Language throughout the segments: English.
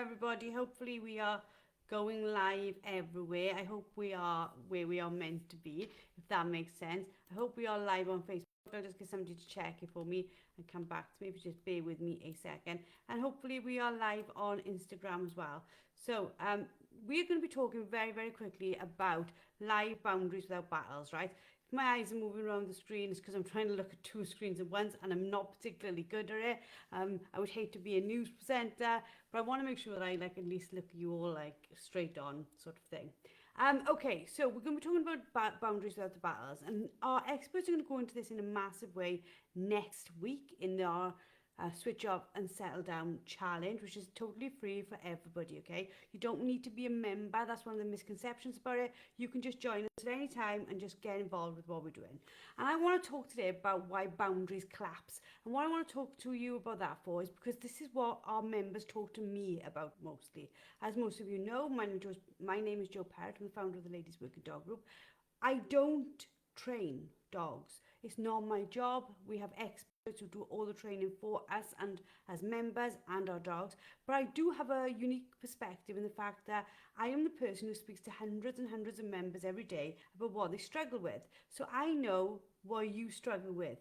everybody. Hopefully we are going live everywhere. I hope we are where we are meant to be, if that makes sense. I hope we are live on Facebook. I'll just get somebody to check it for me and come back to me. But just bear with me a second. And hopefully we are live on Instagram as well. So we're going to be talking very, very quickly about live boundaries without battles, right? If my eyes are moving around the screen, it's because I'm trying to look at two screens at once and I'm not particularly good at it. I would hate to be a news presenter, but I want to make sure that I at least look at you all straight on sort of thing. Okay, so we're going to be talking about boundaries without the battles, and our experts are going to go into this in a massive way next week in our switch off and settle down challenge, which is totally free for everybody. Okay, you don't need to be a member. That's one of the misconceptions about it. You can just join us at any time and just get involved with what we're doing. And I want to talk today about why boundaries collapse, and what I want to talk to you about that for is because this is what our members talk to me about mostly. As most of you know, my name is Jo Perrott. I'm the founder of the Ladies Working Dog Group. I don't train dogs. It's not my job. We have experts who do all the training for us and as members and our dogs. But I do have a unique perspective in the fact that I am the person who speaks to hundreds and hundreds of members every day about what they struggle with. So I know what you struggle with,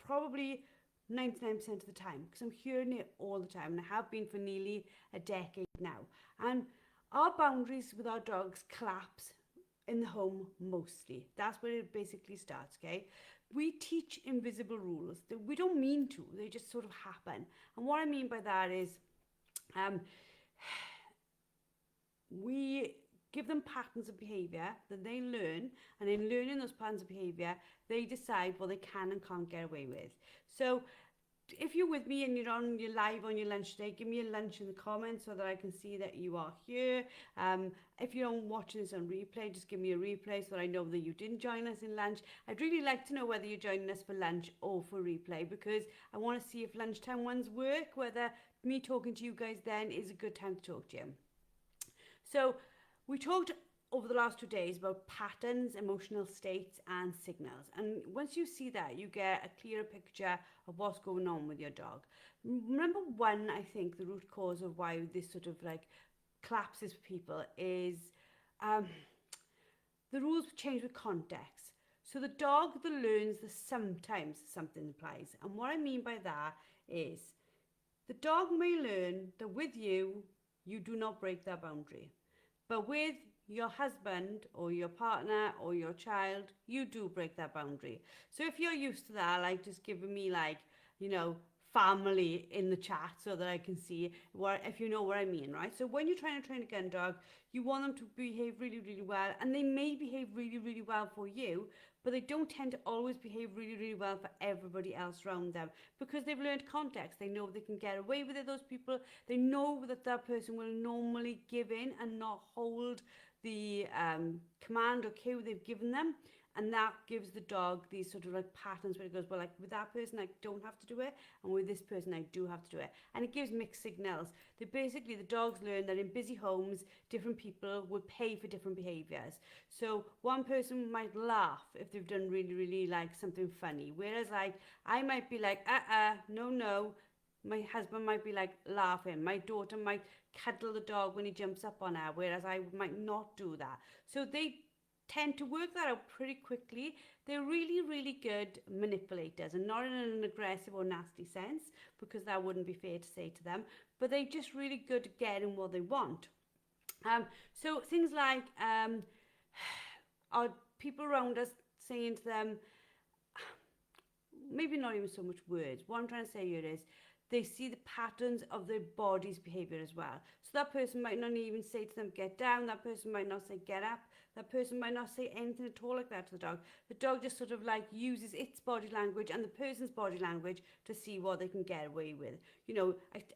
probably 99% of the time, because I'm hearing it all the time and I have been for nearly a decade now. And our boundaries with our dogs collapse in the home mostly. That's where it basically starts, okay? We teach invisible rules that we don't mean to, they just sort of happen. And what I mean by that is we give them patterns of behavior that they learn, and in learning those patterns of behavior, they decide what they can and can't get away with. So if you're with me and you're live on your lunch today, give me a lunch in the comments so that I can see that you are here. If you're watching this on replay, just give me a replay so that I know that you didn't join us in lunch. I'd really like to know whether you're joining us for lunch or for replay, because I want to see if lunchtime ones work, whether me talking to you guys then is a good time to talk to you. So we talked over the last 2 days about patterns, emotional states, and signals. And once you see that, you get a clearer picture of what's going on with your dog. Number one, I think the root cause of why this sort of collapses for people is the rules change with context. So the dog that learns that sometimes something applies. And what I mean by that is the dog may learn that with you, you do not break that boundary. But with your husband or your partner or your child, you do break that boundary. So if you're used to that, just giving me family in the chat so that I can see if you know what I mean, right? So when you're trying to train a gun dog, you want them to behave really, really well, and they may behave really, really well for you, but they don't tend to always behave really, really well for everybody else around them because they've learned context. They know they can get away with it, those people. They know that that person will normally give in and not hold the command or cue they've given them. And that gives the dog these sort of patterns where it goes, well, with that person, I don't have to do it. And with this person, I do have to do it. And it gives mixed signals. Basically, the dogs learn that in busy homes, different people will pay for different behaviors. So one person might laugh if they've done really, really something funny. Whereas I might be no. My husband might be laughing. My daughter might cuddle the dog when he jumps up on her, whereas I might not do that. So they tend to work that out pretty quickly. They're really, really good manipulators, and not in an aggressive or nasty sense, because that wouldn't be fair to say to them, but they're just really good at getting what they want. So things are people around us saying to them, maybe not even so much words. What I'm trying to say here is they see the patterns of their body's behavior as well. So that person might not even say to them, get down. That person might not say, get up. That person might not say anything at all like that to the dog. The dog just sort of uses its body language and the person's body language to see what they can get away with.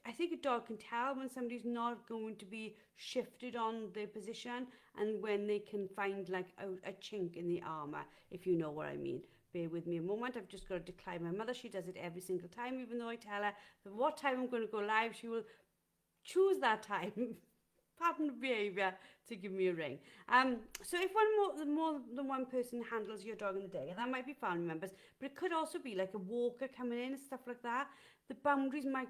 I think a dog can tell when somebody's not going to be shifted on their position, and when they can find a chink in the armor, if you know what I mean. Bear with me a moment. I've just got to decline my mother. She does it every single time, even though I tell her that what time I'm going to go live, she will choose that time, pattern of behaviour, to give me a ring. So if more than one person handles your dog in the day, and that might be family members, but it could also be a walker coming in and stuff like that, the boundaries might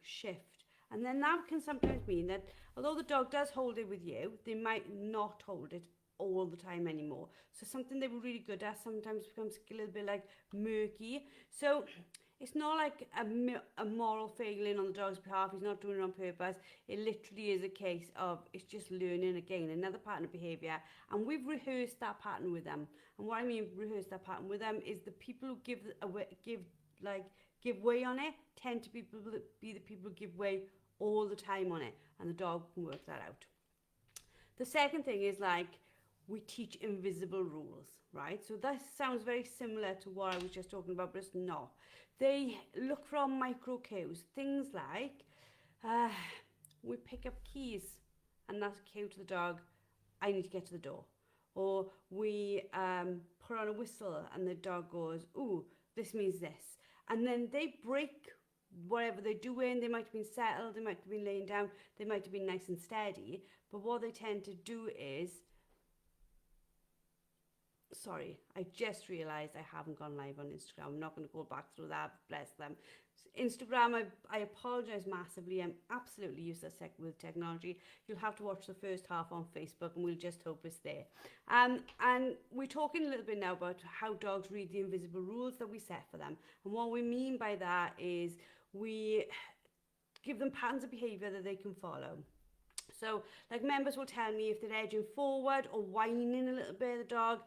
shift. And then that can sometimes mean that although the dog does hold it with you, they might not hold it all the time anymore. So something they were really good at sometimes becomes a little bit like murky. So it's not like a moral failing on the dog's behalf. He's not doing it on purpose. It literally is a case of it's just learning again another pattern of behaviour, and we've rehearsed that pattern with them. And what I mean rehearse that pattern with them is the people who give way on it tend to be the people who give way all the time on it, and the dog can work that out. The second thing is like we teach invisible rules, right? So that sounds very similar to what I was just talking about, but it's not. They look for micro cues, things like we pick up keys, and that's a cue to the dog, I need to get to the door. Or we put on a whistle, and the dog goes, ooh, this means this. And then they break whatever they're doing. They might have been settled, they might have been laying down, they might have been nice and steady. But what they tend to do is, sorry, I just realised I haven't gone live on Instagram. I'm not going to go back through that, bless them. Instagram, I apologise massively. I'm absolutely useless with technology. You'll have to watch the first half on Facebook, and we'll just hope it's there. And we're talking a little bit now about how dogs read the invisible rules that we set for them. And what we mean by that is we give them patterns of behaviour that they can follow. So, like, members will tell me if they're edging forward or whining a little bit, the dog,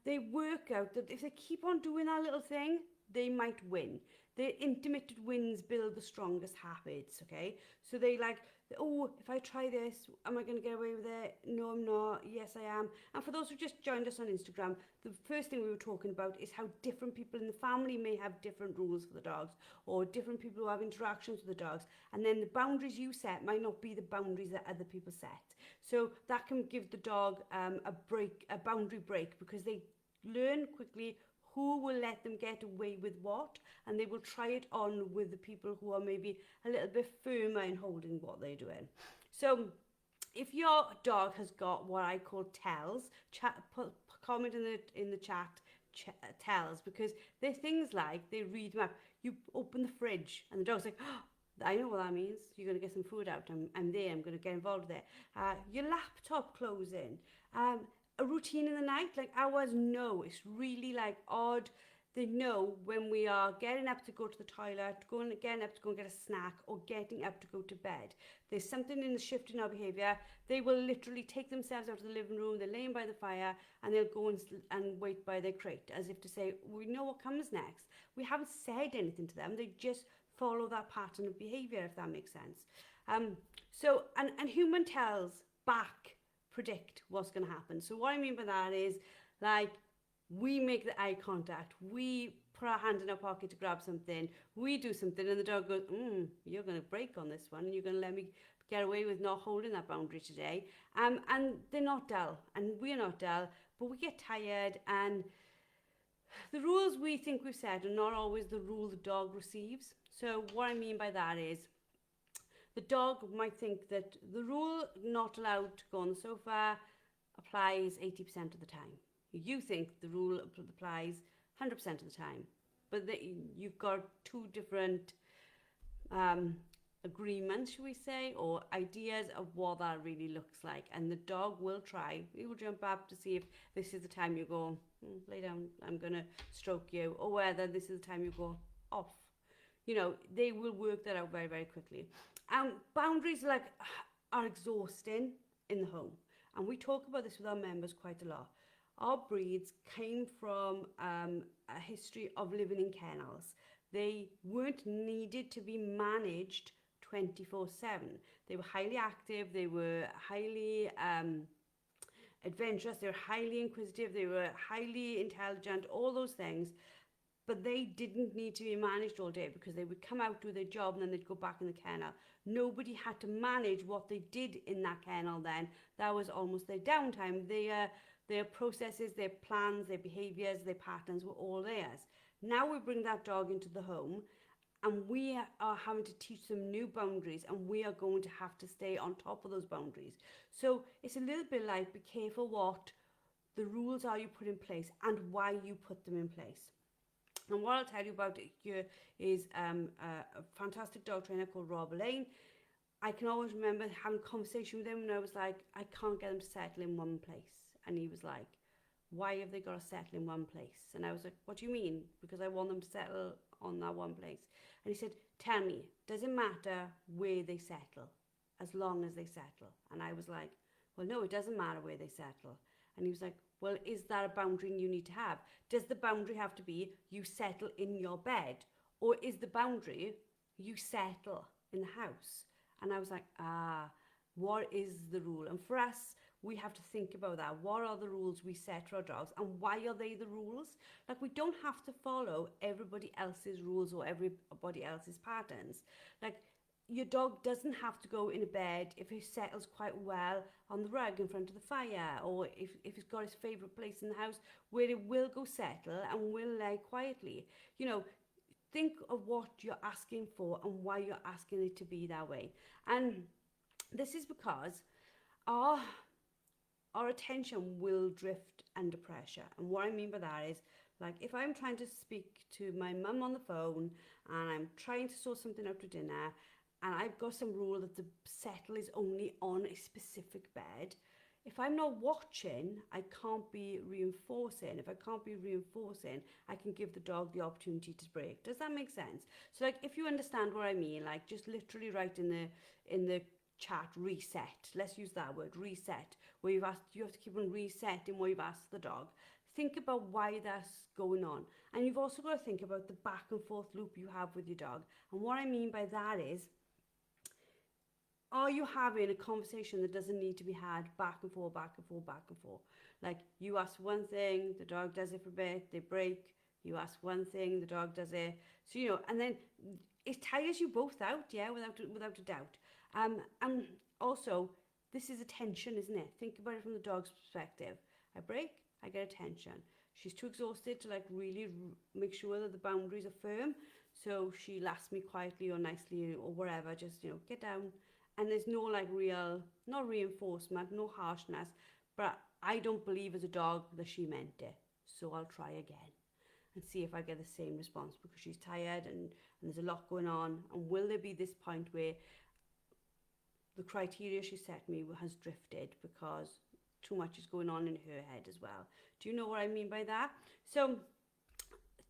they work out that if they keep on doing that little thing, they might win. The intermittent wins build the strongest habits, okay? So they like, oh, if I try this, am I going to get away with it? No, I'm not. Yes, I am. And for those who just joined us on Instagram, the first thing we were talking about is how different people in the family may have different rules for the dogs, or different people who have interactions with the dogs. And then the boundaries you set might not be the boundaries that other people set. So that can give the dog a boundary break, because they learn quickly who will let them get away with what, and they will try it on with the people who are maybe a little bit firmer in holding what they're doing. So if your dog has got what I call tells, comment in the chat tells, because they're things like they read them up. You open the fridge and the dog's like, oh, I know what that means. You're going to get some food out. I'm there. I'm going to get involved there. Your laptop closing. A routine in the night, like ours know. It's really like odd. They know when we are getting up to go to the toilet, getting up to go and get a snack, or getting up to go to bed. There's something in the shift in our behaviour. They will literally take themselves out of the living room, they're laying by the fire, and they'll go and wait by their crate, as if to say, we know what comes next. We haven't said anything to them. They just follow that pattern of behaviour, if that makes sense. So human tells back predict what's going to happen. So what I mean by that is, like, we make the eye contact, we put our hand in our pocket to grab something, we do something, and the dog goes, you're going to break on this one, and you're going to let me get away with not holding that boundary today. And they're not dull, and we're not dull, but we get tired, and the rules we think we've set are not always the rule the dog receives. So what I mean by that is, the dog might think that the rule not allowed to go on the sofa applies 80% of the time. You think the rule applies 100% of the time. But you've got two different agreements, should we say, or ideas of what that really looks like. And the dog will try. He will jump up to see if this is the time you go, lay down, I'm going to stroke you. Or whether this is the time you go off. You know, they will work that out very, very quickly. Boundaries are exhausting in the home, and we talk about this with our members quite a lot. Our breeds came from a history of living in kennels. They weren't needed to be managed 24/7. They were highly active, they were highly adventurous, they were highly inquisitive, they were highly intelligent, all those things. But they didn't need to be managed all day, because they would come out, do their job, and then they'd go back in the kennel. Nobody had to manage what they did in that kennel then. That was almost their downtime. Their processes, their plans, their behaviours, their patterns were all theirs. Now we bring that dog into the home, and we are having to teach them new boundaries, and we are going to have to stay on top of those boundaries. So it's a little bit like, be careful what the rules are you put in place and why you put them in place. And what I'll tell you about here is a fantastic dog trainer called Rob Lane. I can always remember having a conversation with him and I was like, I can't get them to settle in one place. And he was like, why have they got to settle in one place? And I was like, what do you mean? Because I want them to settle on that one place. And he said, tell me, does it matter where they settle as long as they settle? And I was like, well, no, it doesn't matter where they settle. And he was like, well, is that a boundary you need to have? Does the boundary have to be you settle in your bed? Or is the boundary you settle in the house? And I was like, what is the rule? And for us, we have to think about that. What are the rules we set for our dogs and why are they the rules? Like, we don't have to follow everybody else's rules or everybody else's patterns. Like, your dog doesn't have to go in a bed if he settles quite well on the rug in front of the fire, or if he's got his favourite place in the house where it will go settle and will lay quietly. You know, think of what you're asking for and why you're asking it to be that way. And this is because our attention will drift under pressure. And what I mean by that is, like, if I'm trying to speak to my mum on the phone and I'm trying to sort something out for dinner, and I've got some rule that the settle is only on a specific bed, if I'm not watching, I can't be reinforcing. If I can't be reinforcing, I can give the dog the opportunity to break. Does that make sense? So, like, if you understand what I mean, like, just literally write in the chat, reset. Let's use that word, reset. Where you have to keep on resetting what you've asked the dog. Think about why that's going on. And you've also got to think about the back and forth loop you have with your dog. And what I mean by that is, are you having a conversation that doesn't need to be had back and forth, back and forth, back and forth? Like, you ask one thing, the dog does it for a bit, they break. You ask one thing, the dog does it. So, you know, and then it tires you both out, yeah, without a doubt. And also, this is attention, isn't it? Think about it from the dog's perspective. I break, I get attention. She's too exhausted to, like, really make sure that the boundaries are firm. So she'll ask me quietly or nicely or whatever, just, you know, get down. And there's no, like, real, not reinforcement, no harshness. But I don't believe as a dog that she meant it. So I'll try again and see if I get the same response, because she's tired and there's a lot going on. And will there be this point where the criteria she set me has drifted because too much is going on in her head as well? Do you know what I mean by that? So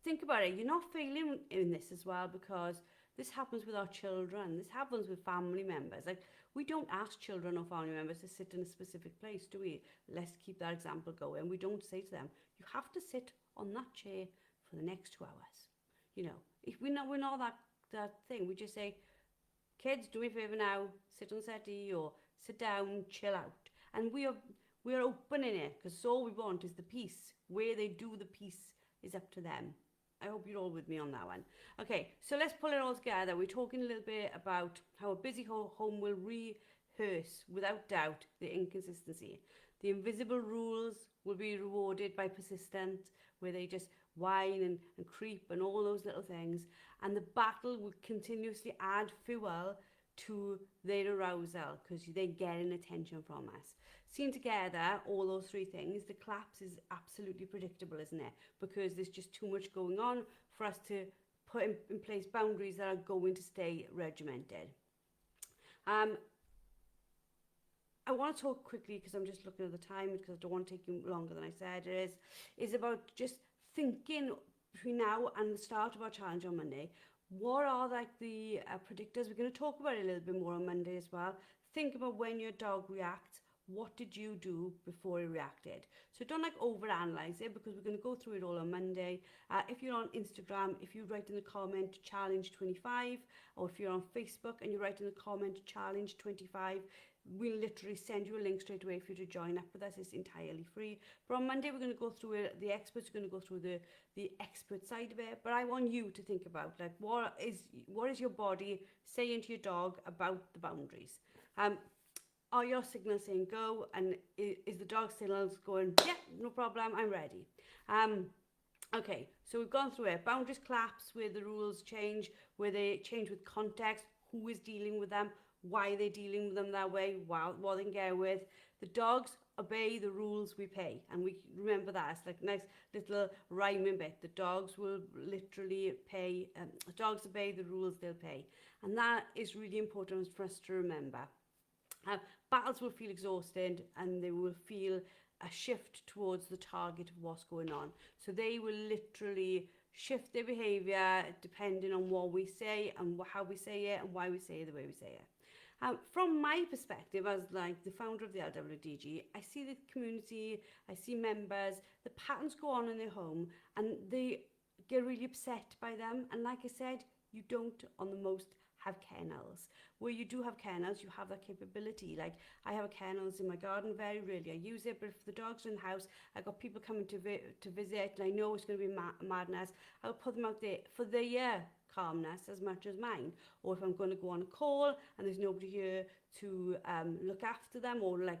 think about it. You're not failing in this as well, because this happens with our children. This happens with family members. Like, we don't ask children or family members to sit in a specific place, do we? Let's keep that example going. We don't say to them, you have to sit on that chair for the next 2 hours. You know, if we're not that thing. We just say, kids, do me a favour now, sit on the settee or sit down, chill out. And we are open in it, because all we want is the peace. Where they do the peace is up to them. I hope you're all with me on that one. Okay, so let's pull it all together. We're talking a little bit about how a busy home will rehearse, without doubt, the inconsistency. The invisible rules will be rewarded by persistence, where they just whine and creep and all those little things. And the battle will continuously add fuel to their arousal, because they're getting attention from us. Seen together, all those three things, the collapse is absolutely predictable, isn't it? Because there's just too much going on for us to put in place boundaries that are going to stay regimented. I want to talk quickly, because I'm just looking at the time, because I don't want to take you longer than I said it is about just thinking between now and the start of our challenge on Monday. What are, like, the predictors? We're going to talk about it a little bit more on Monday as well. Think about when your dog reacts. What did you do before he reacted? So don't, like, overanalyze it, because we're going to go through it all on Monday. If you're on Instagram, if you write in the comment challenge 25, or if you're on Facebook and you write in the comment challenge 25, we'll literally send you a link straight away for you to join up with us. It's entirely free. But on Monday, we're going to go through it. The experts are going to go through the expert side of it. But I want you to think about, like, what is your body saying to your dog about the boundaries? Are your signals saying go, and is the dog signals going, yeah, no problem, I'm ready? Okay, so we've gone through it. Boundaries collapse where the rules change, where they change with context, who is dealing with them, why they're dealing with them that way, what they can get with. The dogs obey the rules we pay, and we remember that. It's like a nice little rhyming bit. The dogs will literally pay, dogs obey the rules they'll pay. And that is really important for us to remember. Battles will feel exhausted, and they will feel a shift towards the target of what's going on. So they will literally shift their behaviour depending on what we say and how we say it and why we say it the way we say it. From my perspective as like the founder of the LWDG, I see the community, I see members, the patterns go on in their home and they get really upset by them. And like I said, you don't on the most have kennels. Where you do have kennels, you have that capability. Like I have a kennels in my garden, very rarely I use it, but if the dogs are in the house, I got people coming to visit and I know it's going to be madness, I'll put them out there for their calmness as much as mine. Or if I'm going to go on a call and there's nobody here to look after them or like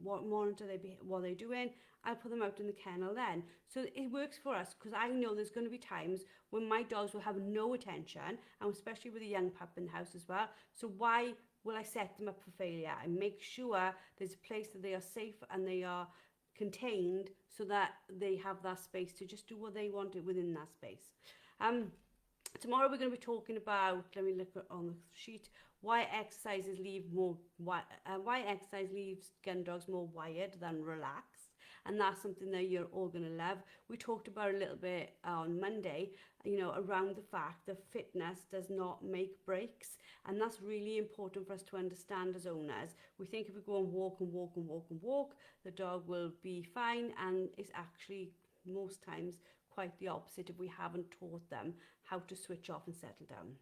monitor what they're doing, I'll put them out in the kennel then. So it works for us because I know there's going to be times when my dogs will have no attention, and especially with a young pup in the house as well. So why will I set them up for failure? I make sure there's a place that they are safe and they are contained so that they have that space to just do what they want within that space. Tomorrow we're going to be talking about, let me look on the sheet, why exercise leaves Gundogs more wired than relaxed. And that's something that you're all going to love. We talked about a little bit on Monday, around the fact that fitness does not make breaks. And that's really important for us to understand as owners. We think if we go and walk and walk and walk and walk, the dog will be fine. And it's actually most times quite the opposite if we haven't taught them how to switch off and settle down.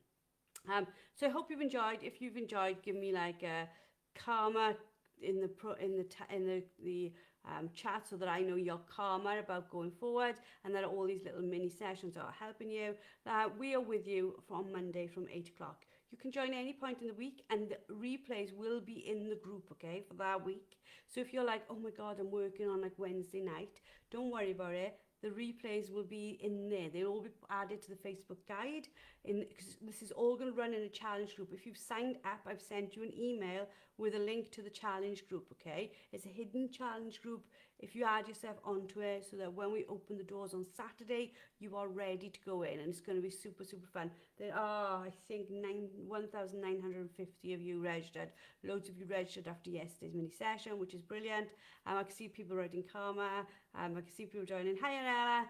So I hope you've enjoyed. If you've enjoyed, give me like a karma in the chat so that I know you're calmer about going forward and that all these little mini sessions are helping you. We are with you from Monday from 8 o'clock. You can join any point in the week and the replays will be in the group, okay, for that week. So if you're like, oh my God, I'm working on like Wednesday night, don't worry about it. The replays will be in there. They'll all be added to the Facebook guide. Because this is all going to run in a challenge group. If you've signed up, I've sent you an email with a link to the challenge group, okay? It's a hidden challenge group. If you add yourself onto it so that when we open the doors on Saturday, you are ready to go in and it's going to be super, super fun. There are, I think, 1,950 of you registered. Loads of you registered after yesterday's mini session, which is brilliant. I can see people writing karma. I can see people joining. Hi, Anella.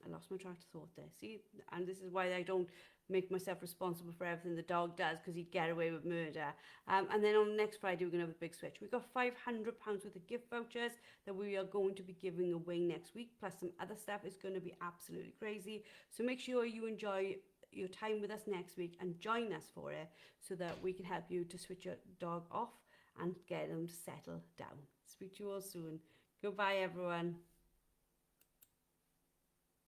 I lost my track of thought there. See, and this is why I don't make myself responsible for everything the dog does, because he'd get away with murder. And then on next Friday, we're going to have a big switch. We've got £500 worth of gift vouchers that we are going to be giving away next week, plus some other stuff. It's going to be absolutely crazy. So make sure you enjoy your time with us next week and join us for it so that we can help you to switch your dog off and get them to settle down. Speak to you all soon. Goodbye, everyone.